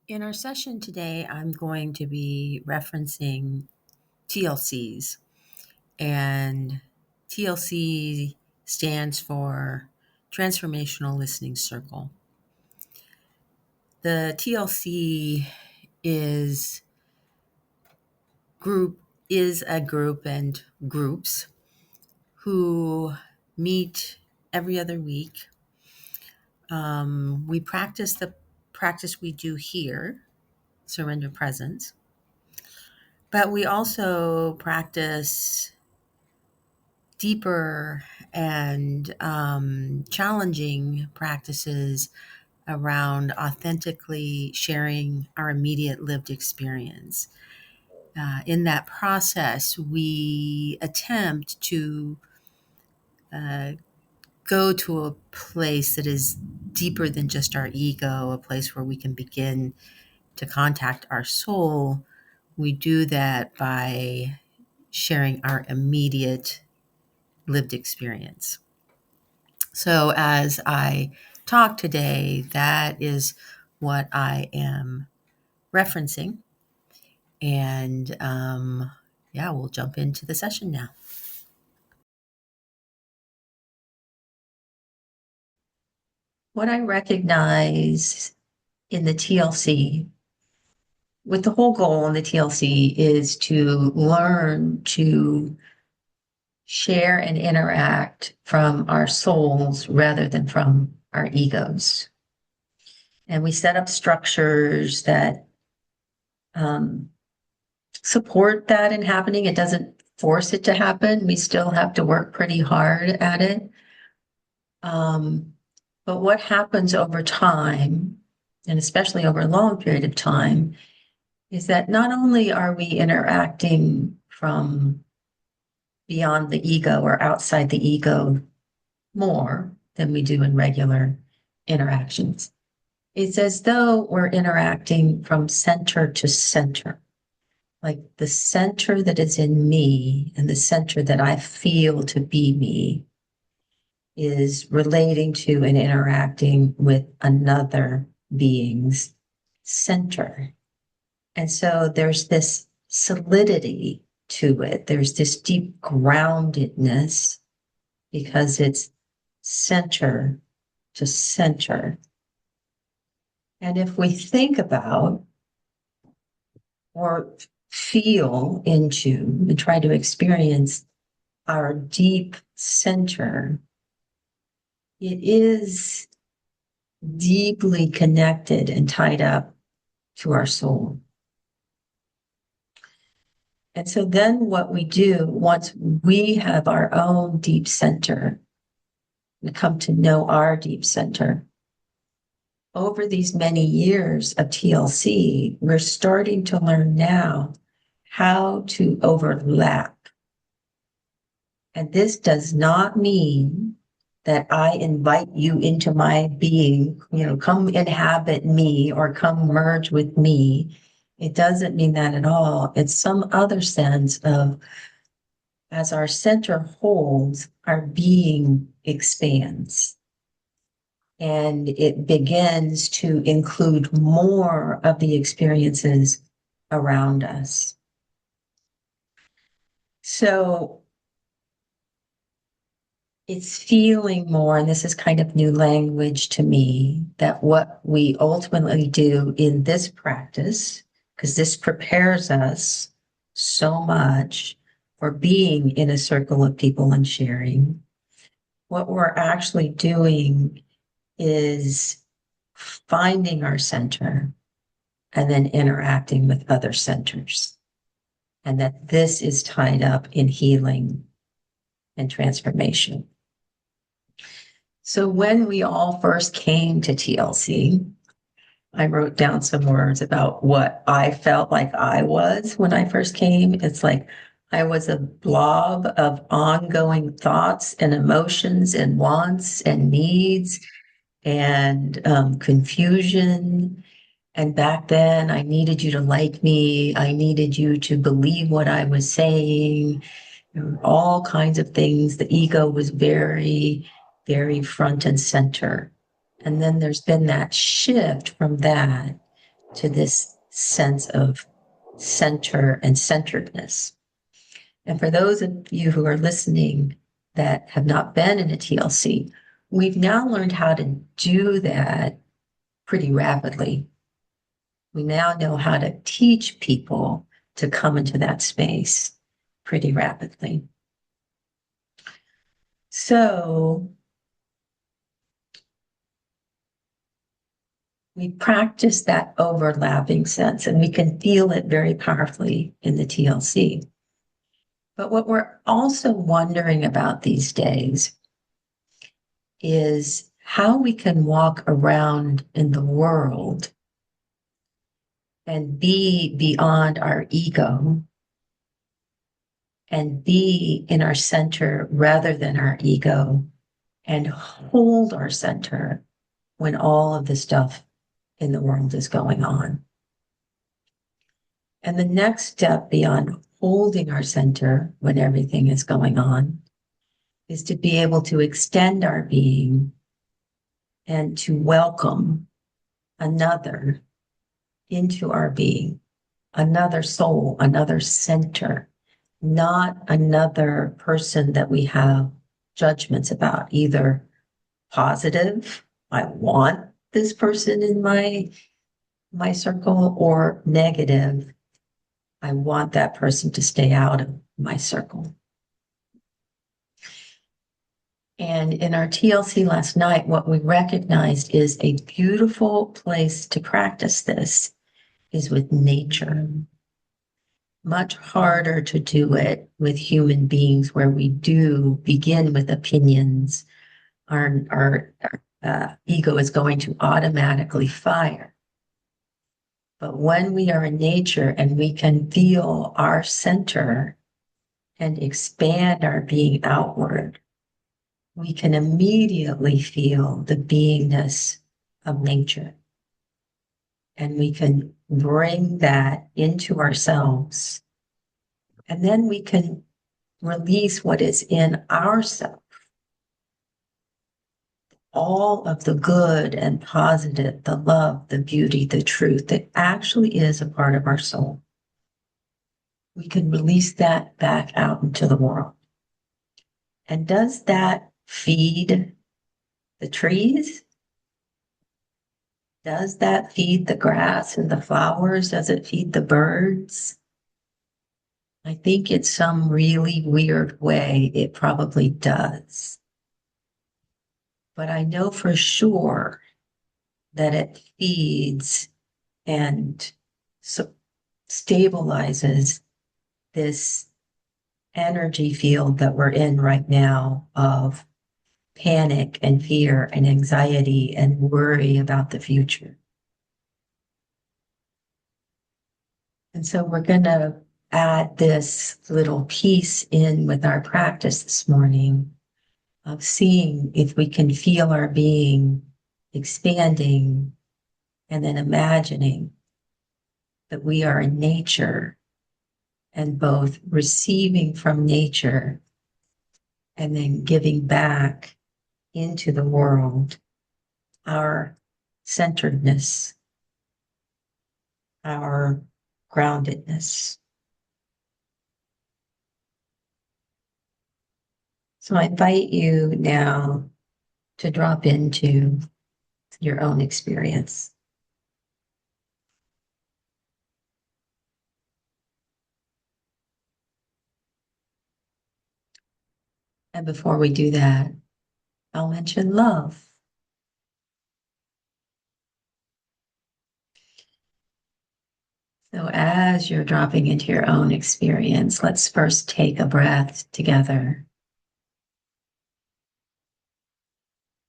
In our session today, I'm going to be referencing TLCs, and TLC stands for Transformational Listening Circle. The TLC is a group and groups who meet every other week. We practice the practice we do here, surrender presence, but we also practice deeper and challenging practices around authentically sharing our immediate lived experience. In that process, we attempt to uh, go to a place that is deeper than just our ego, a place where we can begin to contact our soul. We do that by sharing our immediate lived experience. So, as I talk today, that is what I am referencing. And yeah, we'll jump into the session now. What I recognize in the TLC, with the whole goal in the TLC, is to learn to share and interact from our souls rather than from our egos. And we set up structures that support that in happening. It doesn't force it to happen. We still have to work pretty hard at it. But what happens over time, and especially over a long period of time, is that not only are we interacting from beyond the ego or outside the ego more than we do in regular interactions, it's as though we're interacting from center to center. Like the center that is in me and the center that I feel to be me is relating to and interacting with another being's center. And so there's this solidity to it. There's this deep groundedness because it's center to center. And if we think about or feel into and try to experience our deep center, it is deeply connected and tied up to our soul. And so then what we do, once we have our own deep center, we come to know our deep center. Over these many years of TLC, we're starting to learn now how to overlap. And this does not mean that I invite you into my being, come inhabit me or come merge with me. It doesn't mean that at all. It's some other sense of, as our center holds, our being expands. And it begins to include more of the experiences around us. So it's feeling more, and this is kind of new language to me, that what we ultimately do in this practice, because this prepares us so much for being in a circle of people and sharing, what we're actually doing is finding our center and then interacting with other centers. And that this is tied up in healing and transformation. So when we all first came to TLC, I wrote down some words about what I felt like I was when I first came. It's like I was a blob of ongoing thoughts and emotions and wants and needs and confusion. And back then, I needed you to like me. I needed you to believe what I was saying. There were all kinds of things. The ego was very, very front and center. And then there's been that shift from that to this sense of center and centeredness. And for those of you who are listening that have not been in a TLC, we've now learned how to do that pretty rapidly. We now know how to teach people to come into that space pretty rapidly. So we practice that overlapping sense, and we can feel it very powerfully in the TLC. But what we're also wondering about these days is how we can walk around in the world and be beyond our ego and be in our center rather than our ego and hold our center when all of the stuff in the world is going on. And the next step beyond holding our center when everything is going on is to be able to extend our being and to welcome another into our being, another soul, another center, not another person that we have judgments about, either positive, I want this person in my circle, or negative, I want that person to stay out of my circle. And in our TLC last night, what we recognized is a beautiful place to practice this is with nature. Much harder to do it with human beings, where we do begin with opinions. Our ego is going to automatically fire. But when we are in nature and we can feel our center and expand our being outward, we can immediately feel the beingness of nature. And we can bring that into ourselves. And then we can release what is in ourselves. All of the good and positive, the love, the beauty, the truth that actually is a part of our soul. We can release that back out into the world. And does that feed the trees? Does that feed the grass and the flowers? Does it feed the birds? I think in some really weird way, it probably does. But I know for sure that it feeds and stabilizes this energy field that we're in right now of panic and fear and anxiety and worry about the future. And so we're going to add this little piece in with our practice this morning of seeing if we can feel our being expanding and then imagining that we are in nature and both receiving from nature and then giving back into the world our centeredness, our groundedness. So I invite you now to drop into your own experience. And before we do that, I'll mention love. So as you're dropping into your own experience, let's first take a breath together.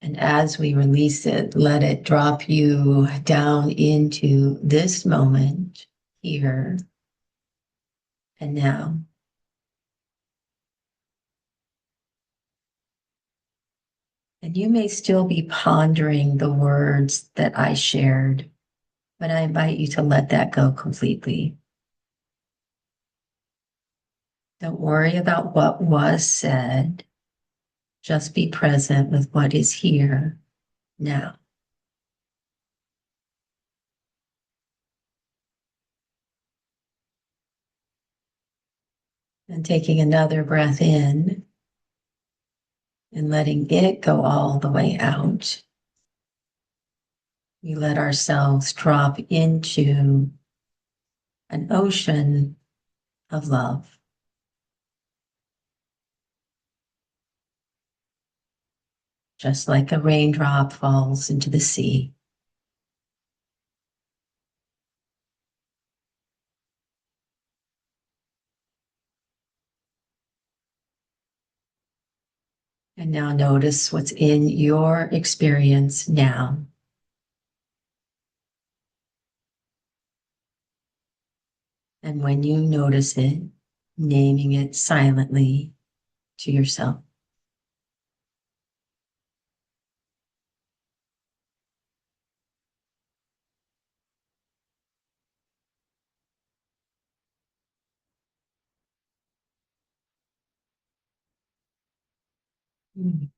And as we release it, let it drop you down into this moment here and now. And you may still be pondering the words that I shared, but I invite you to let that go completely. Don't worry about what was said. Just be present with what is here now. And taking another breath in and letting it go all the way out. We let ourselves drop into an ocean of love. Just like a raindrop falls into the sea. And now notice what's in your experience now. And when you notice it, naming it silently to yourself. Mm.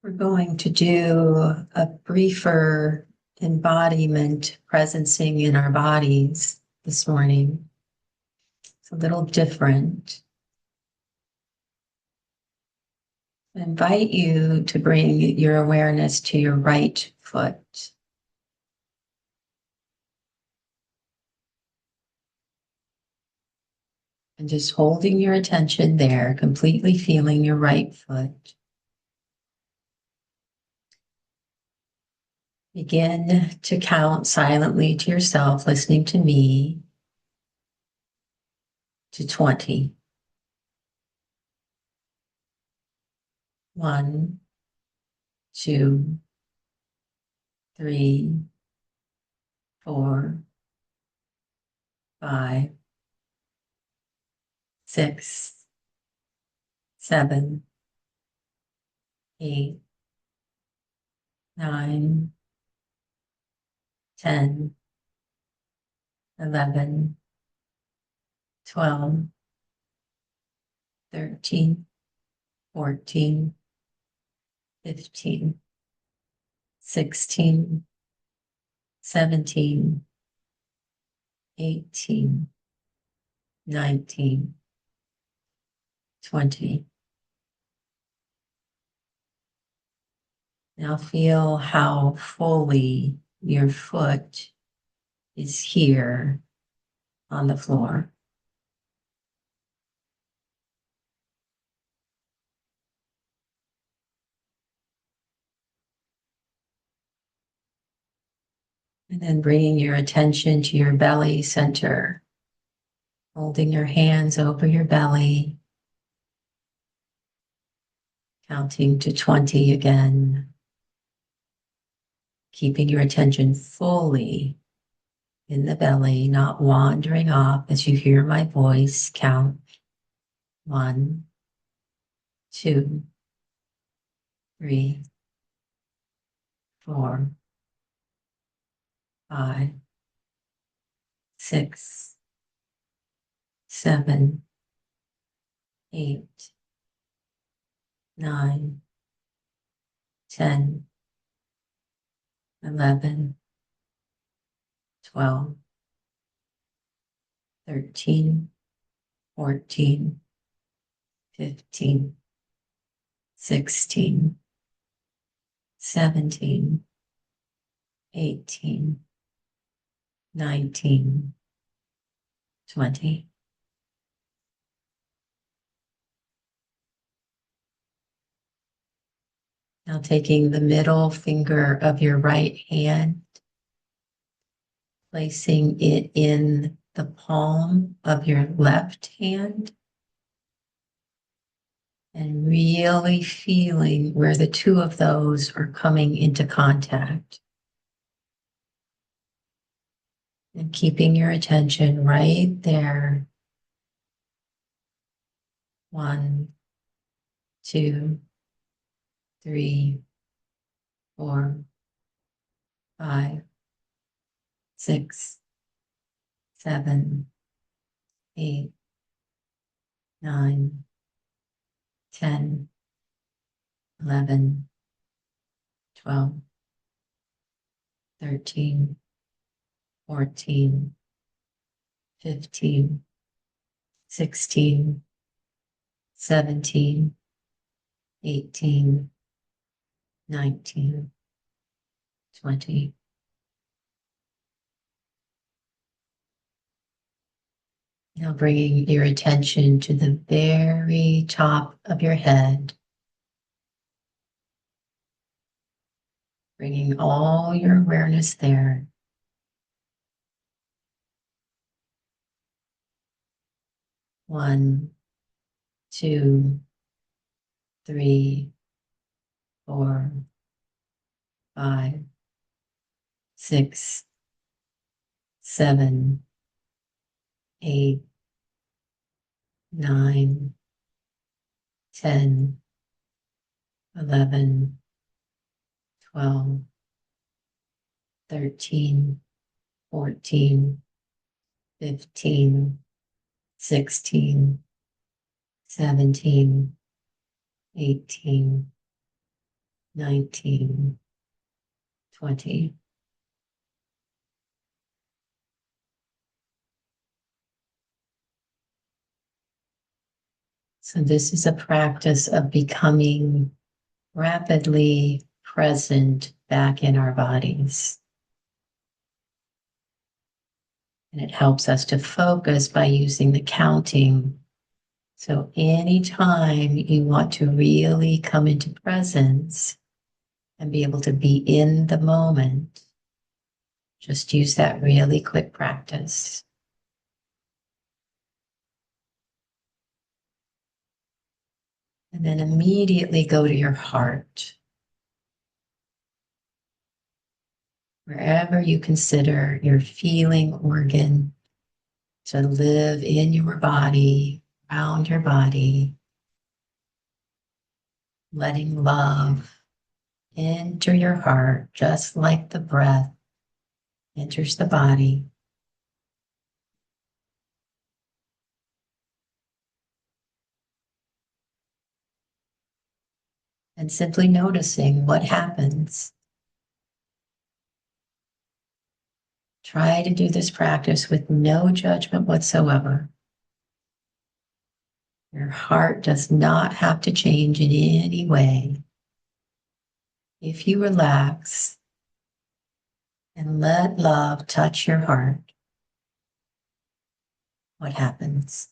We're going to do a briefer embodiment presencing in our bodies this morning. It's a little different. I invite you to bring your awareness to your right foot. And just holding your attention there, completely feeling your right foot. Begin to count silently to yourself, listening to me, to 20. 1, 2, 3, 4, 5, 6, 7, 8, 9, 10, 11, 12, 13, 14, 15, 16, 17, 18, 19, 20. Now feel how fully your foot is here on the floor. And then bringing your attention to your belly center, holding your hands over your belly, counting to 20 again, keeping your attention fully in the belly, not wandering off as you hear my voice count. 1, 2, 3, 4, 5, 6, 7, 8, 9, 10, 11, 12, 13, 14, 15, 16, 17, 18, 19, 20. Now taking the middle finger of your right hand, placing it in the palm of your left hand, and really feeling where the two of those are coming into contact. And keeping your attention right there. 1, 2, 3, 4, 5, 6, 7, 8, 9, 10, 11, 12, 13, 14, 15, 16, 17, 18, 19, 20. Now bringing your attention to the very top of your head, bringing all your awareness there. 1, 2, 3, 4, 5, 6, 7, 8, 9, 10, 11, 12, 13, 14, 15, 16, 17, 18, 19, 20. So this is a practice of becoming rapidly present back in our bodies. And it helps us to focus by using the counting. So anytime you want to really come into presence and be able to be in the moment, just use that really quick practice. And then immediately go to your heart. Wherever you consider your feeling organ to live in your body, around your body, letting love enter your heart just like the breath enters the body. And simply noticing what happens. Try to do this practice with no judgment whatsoever. Your heart does not have to change in any way. If you relax and let love touch your heart, what happens?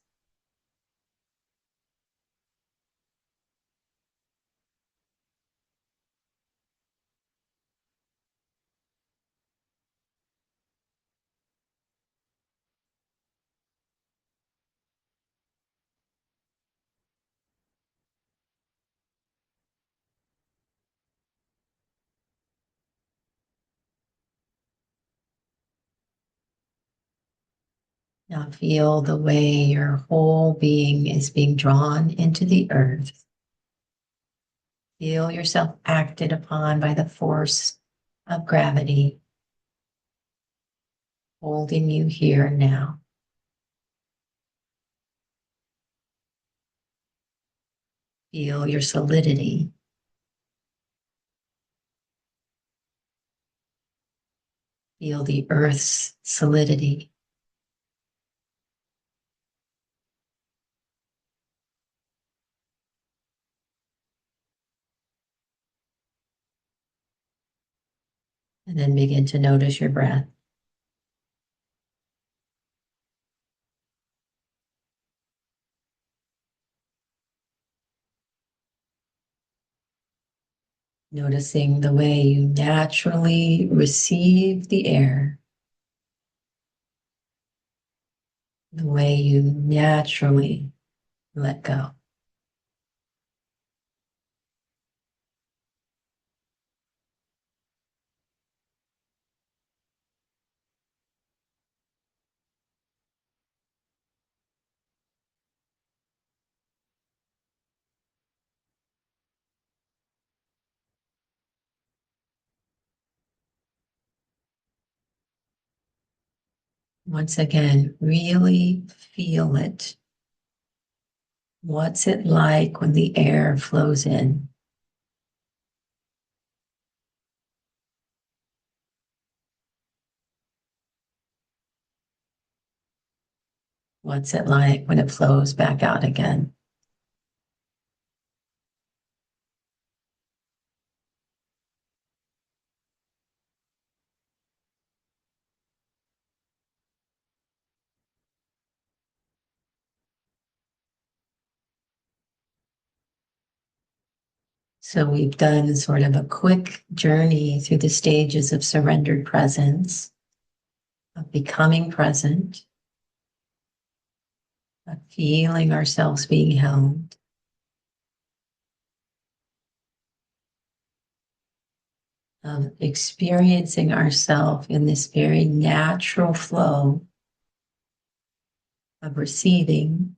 Now feel the way your whole being is being drawn into the earth. Feel yourself acted upon by the force of gravity, holding you here and now. Feel your solidity. Feel the earth's solidity. And then begin to notice your breath. Noticing the way you naturally receive the air, the way you naturally let go. Once again, really feel it. What's it like when the air flows in? What's it like when it flows back out again? So we've done sort of a quick journey through the stages of surrendered presence, of becoming present, of feeling ourselves being held, of experiencing ourselves in this very natural flow of receiving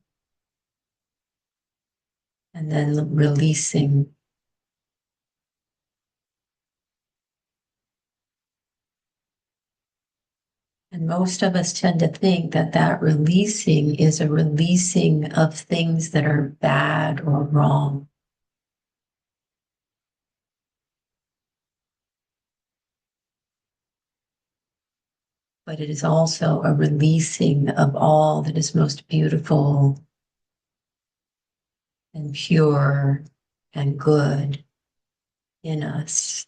and then releasing. And most of us tend to think that that releasing is a releasing of things that are bad or wrong. But it is also a releasing of all that is most beautiful and pure and good in us.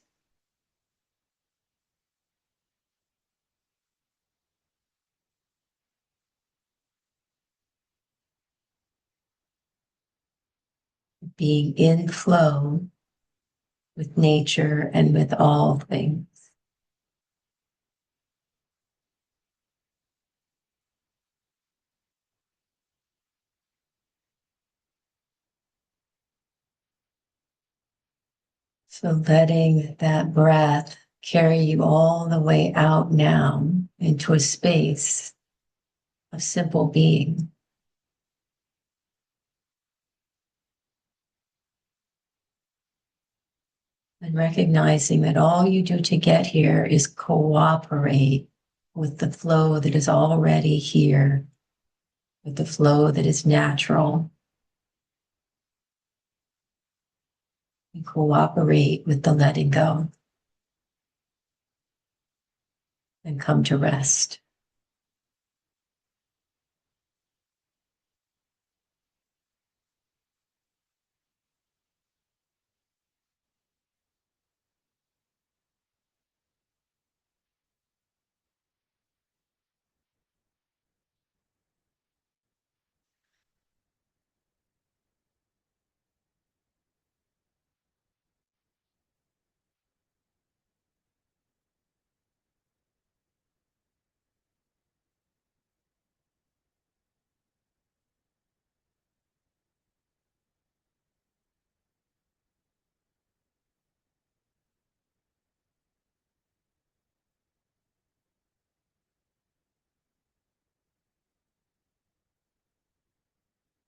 Being in flow with nature and with all things. So letting that breath carry you all the way out now into a space of simple being. And recognizing that all you do to get here is cooperate with the flow that is already here, with the flow that is natural. And cooperate with the letting go and come to rest.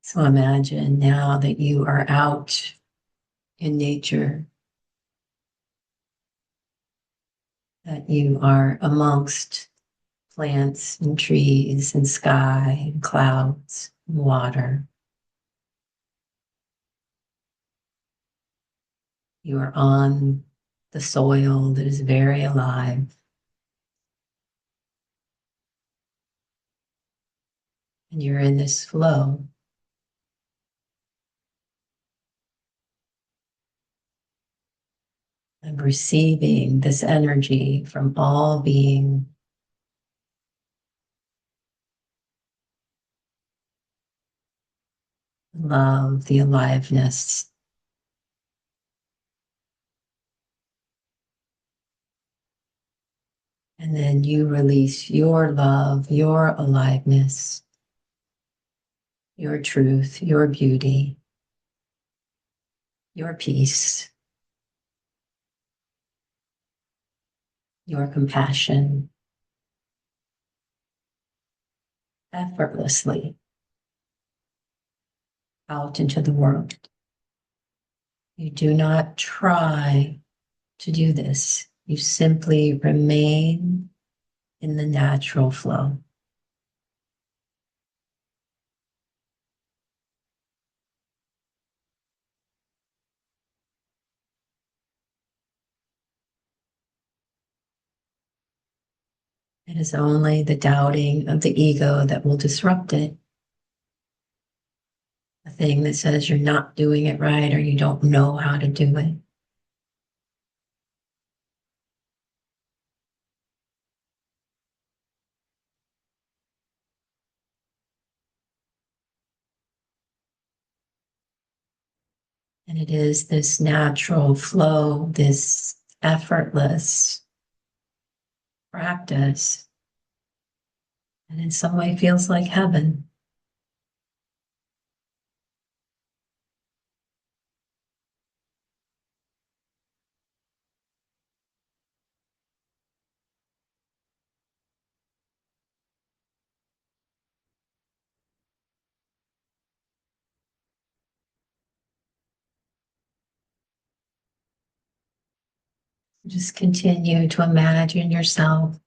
So imagine now that you are out in nature, that you are amongst plants and trees and sky and clouds and water. You are on the soil that is very alive, and you're in this flow of receiving this energy from all being. Love, the aliveness. And then you release your love, your aliveness, your truth, your beauty, your peace, your compassion effortlessly out into the world. You do not try to do this. You simply remain in the natural flow. It is only the doubting of the ego that will disrupt it. A thing that says you're not doing it right or you don't know how to do it. And it is this natural flow, this effortless practice, and in some way feels like heaven. Just continue to imagine yourself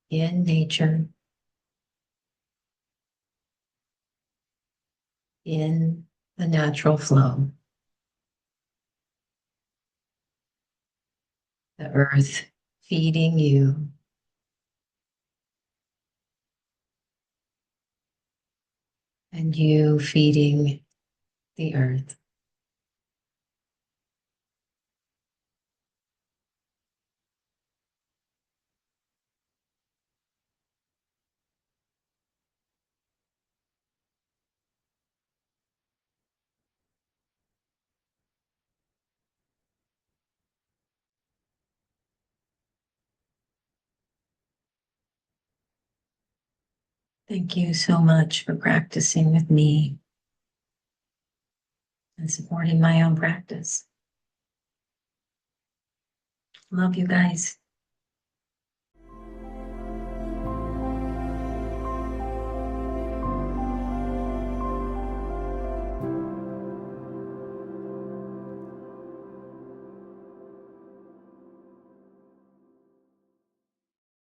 in nature, in the natural flow, the earth feeding you, and you feeding the earth. Thank you so much for practicing with me and supporting my own practice. Love you guys.